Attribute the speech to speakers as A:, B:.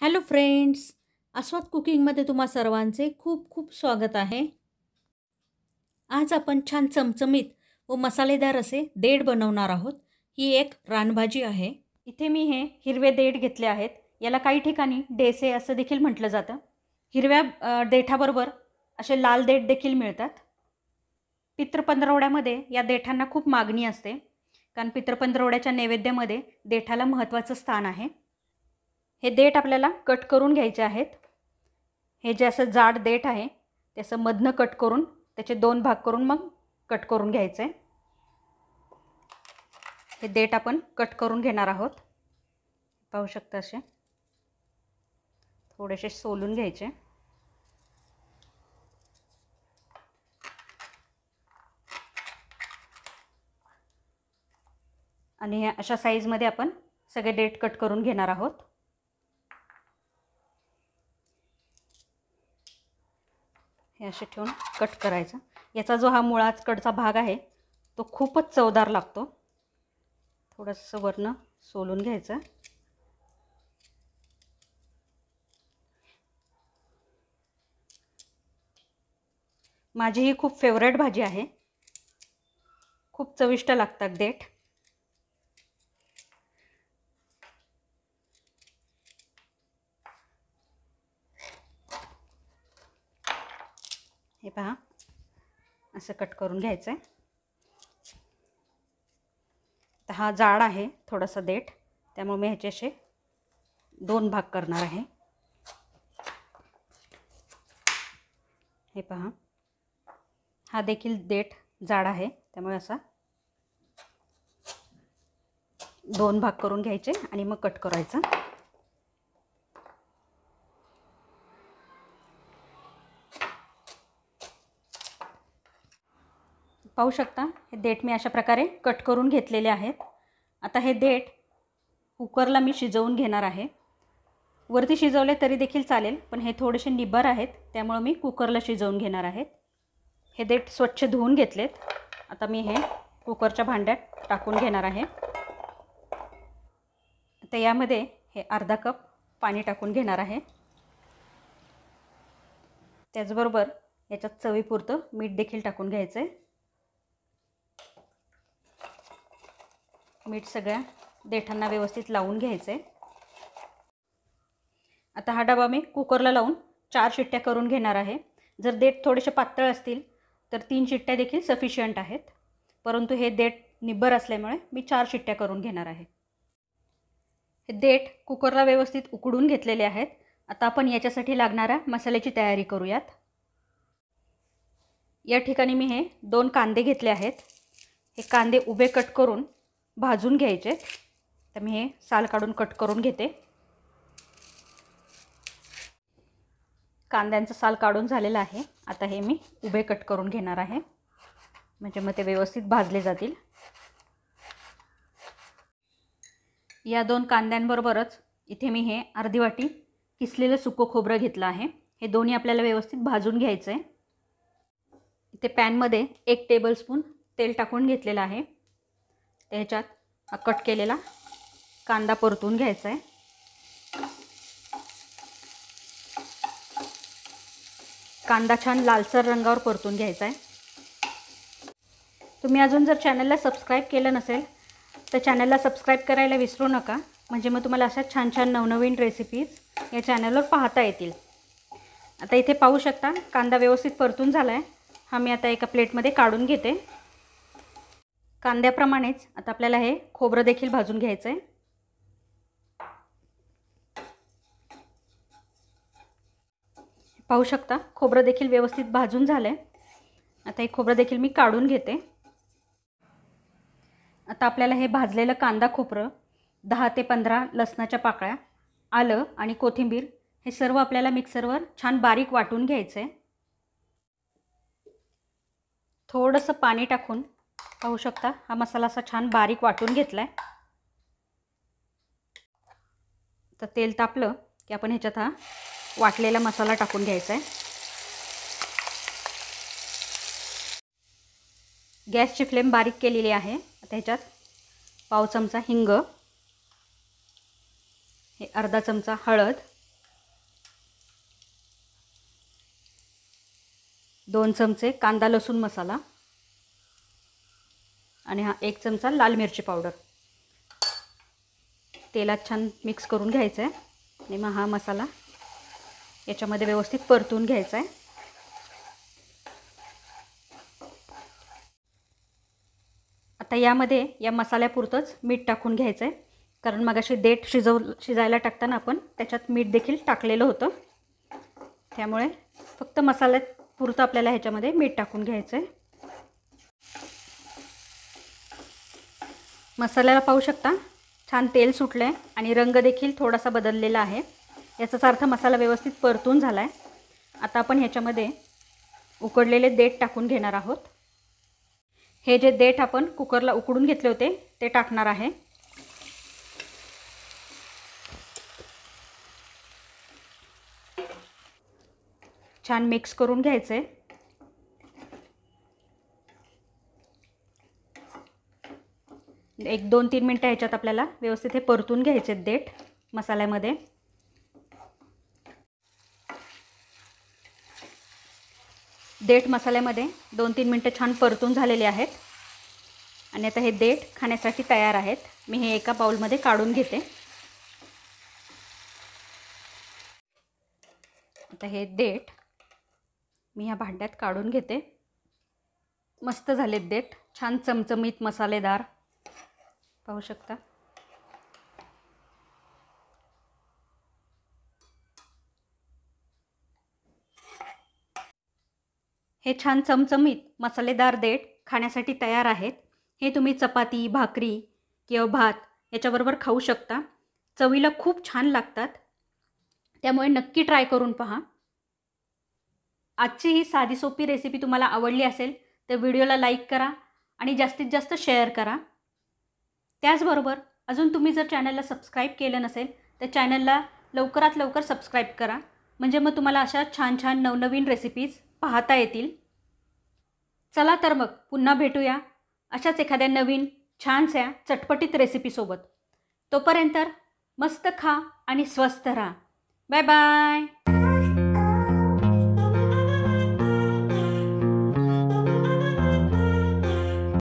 A: Hello friends, आस्वाद कुकिंगमध्ये तुम्हा सर्वांचे खूप खूप स्वागत आहे. आज आपण छान चमचमीत व मसालेदार असे देठ बनवणार आहोत. ही एक रानभाजी आहे. इथे मी हे हिरवे देठ घेतले आहेत. याला काही ठिकाणी डेसे असं देखील म्हटलं जातं. हिरव्या देठाबरोबर असे लाल देठ देखील मिळतात. पितृपंधरवड्यामध्ये या देठांना खूप मागणी असते, कारण पितृपंधरवड्याच्या नैवेद्यामध्ये देठाला महत्त्वाचं स्थान आहे. हे देठ आपल्याला कट करून घ्यायचे आहेत. हे जे असं जाड देठ आहे ते असं मधनं कट करून त्याचे 2 भाग करून मग कट करून घ्यायचं आहे. हे देठ आपण कट करून घेणार आहोत. पाहू शकता असे थोडेसे सोलून घ्यायचे. आणि हे अशा साईजमध्ये आपण सगळे देठ कट करून घेणार आहोत. हे असे ठेवून कट करायचं. याचा जो हा मुळाकडचा भाग आहे तो खूपच चवदार लागतो. थोडंसं वरनं सोलून घ्यायचं. माझी ही खूप फेवरेट भाजी आहे. खूप चविष्ट लागतात देठ. हे पहा असं कट करून घ्यायचं आहे. तर हा जाड आहे थोडासा देठ, त्यामुळे मी ह्याचे असे 2 भाग करणार आहे. हे पहा हा देखील देठ जाड आहे, त्यामुळे असा 2 भाग करून घ्यायचे आणि मग कट करायचं. पाहू शकता हे देठ मी अशा प्रकारे कट करून घेतलेले आहेत. आता हे देठ कुकरला मी शिजवून घेणार आहे. वरती शिजवले तरी देखील चालेल, पण हे थोडेसे निबर आहेत, त्यामुळे मी कुकरला शिजवून घेणार आहे. हे देठ स्वच्छ धुवून घेतलेत. आता मी हे कुकरच्या भांड्यात टाकून घेणार आहे. तर यामध्ये हे अर्धा कप पाणी टाकून घेणार आहे. त्याचबरोबर याच्यात चवीपुरतं मीठ देखील टाकून घ्यायचं आहे. मीठ सगळ्या देठांना व्यवस्थित लावून घ्यायचं आहे. आता हा डबा मी कुकरला लावून 4 शिट्ट्या करून घेणार आहे. जर देठ थोडेसे पातळ असतील तर 3 शिट्ट्या देखील सफिशियंट आहेत, परंतु हे देठ निब्बर असल्यामुळे मी 4 शिट्ट्या करून घेणार आहे. हे देठ कुकरला व्यवस्थित उकडून घेतलेले आहेत. आता आपण याच्यासाठी लागणाऱ्या मसाल्याची तयारी करूयात. या ठिकाणी मी हे 2 कांदे घेतले आहेत. हे कांदे उभे कट करून भाजून घ्यायचे. तर मी हे साल काढून कट करून घेते. कांद्यांचं साल काढून झालेलं आहे. आता हे मी उभे कट करून घेणार आहे, म्हणजे मग ते व्यवस्थित भाजले जातील. या 2 कांद्यांबरोबरच इथे मी हे अर्धी वाटी किसलेलं सुकं खोबरं घेतलं आहे. हे दोन्ही आपल्याला व्यवस्थित भाजून घ्यायचं आहे. इथे पॅनमध्ये 1 टेबलस्पून तेल टाकून घेतलेलं आहे. त्याच्यात हा कट केलेला कांदा परतून घ्यायचा आहे. कांदा छान लालसर रंगावर परतून घ्यायचा आहे. तुम्ही अजून जर चॅनलला सबस्क्राईब केलं नसेल तर चॅनलला सबस्क्राईब करायला विसरू नका, म्हणजे मग तुम्हाला अशा छान छान नवनवीन रेसिपीज या चॅनलवर पाहता येतील. आता इथे पाहू शकता कांदा व्यवस्थित परतून झाला आहे. हा मी आता एका प्लेटमध्ये काढून घेते. कांद्याप्रमाणेच आता आपल्याला हे खोबरं देखील भाजून घ्यायचं आहे. पाहू शकता खोबरं देखील व्यवस्थित भाजून झालं आहे. आता हे खोबरं देखील मी काढून घेते. आता आपल्याला हे भाजलेलं कांदा खोबरं, 10 ते 15 लसणाच्या पाकळ्या, आलं आणि कोथिंबीर हे सर्व आपल्याला मिक्सरवर छान बारीक वाटून घ्यायचं आहे. थोडंसं पाणी टाकून पाहू शकता हा मसाला असा छान बारीक वाटून घेतला आहे. तर तेल तापलं की आपण ह्याच्यात हा वाटलेला मसाला टाकून घ्यायचा आहे. गॅसची फ्लेम बारीक केलेली आहे. आता ह्याच्यात पाव चमचा हिंग, हे अर्धा चमचा हळद, 2 चमचे कांदा लसूण मसाला आणि हा 1 चमचा लाल मिरची पावडर तेलात छान मिक्स करून घ्यायचं आहे आणि मग हा मसाला याच्यामध्ये व्यवस्थित परतून घ्यायचा आहे। आता यामध्ये या मसाल्यापुरतंच मीठ टाकून घ्यायचं आहे, कारण मगाशी देठ शिजायला टाकताना आपण त्याच्यात मीठ देखील टाकलेलं होतं, त्यामुळे फक्त मसाल्यापुरतं आपल्याला ह्याच्यामध्ये मीठ टाकून घ्यायचं आहे। मसाल्याला पाहू शकता छान तेल सुटलं आहे आणि रंग देखील थोडासा बदललेला आहे, याचाच अर्थ मसाला व्यवस्थित परतून झाला आहे। आता आपण ह्याच्यामध्ये उकडलेले देठ टाकून घेणार आहोत। हे जे देठ आपण कुकरला उकडून घेतले होते ते टाकणार आहे। छान मिक्स करून घ्यायचे। एक 2-3 मिनटं ह्याच्यात आपल्याला व्यवस्थित हे परतून घ्यायचे देठ मसाल्यामध्ये। देठ मसाल्यामध्ये 2-3 मिनटं छान परतून झालेले आहेत आणि आता हे देठ खाण्यासाठी तयार आहेत। मी हे एका बाउलमध्ये काढून घेते। आता हे देठ मी ह्या भांड्यात काढून घेते। मस्त झालेत देठ, छान चमचमीत मसालेदार, पाहू शकता। हे छान चमचमीत मसालेदार देठ खाण्यासाठी तयार आहेत। हे तुम्ही चपाती, भाकरी किंवा भात याच्याबरोबर खाऊ शकता। चवीला खूप छान लागतात, त्यामुळे नक्की ट्राय करून पहा। आजची ही साधी सोपी रेसिपी तुम्हाला आवडली असेल तर व्हिडिओला लाईक करा आणि जास्तीत जास्त शेअर करा। त्याचबरोबर अजून तुम्ही जर चॅनलला सबस्क्राईब केलं नसेल तर चॅनलला लवकरात लवकर सबस्क्राईब करा, म्हणजे मग तुम्हाला अशा छान छान नवनवीन रेसिपीज पाहता येतील। चला तर मग पुन्हा भेटूया अशाच एखाद्या नवीन छानशा चटपटीत रेसिपीसोबत। तोपर्यंत मस्त खा आणि स्वस्थ राहा। Bye bye.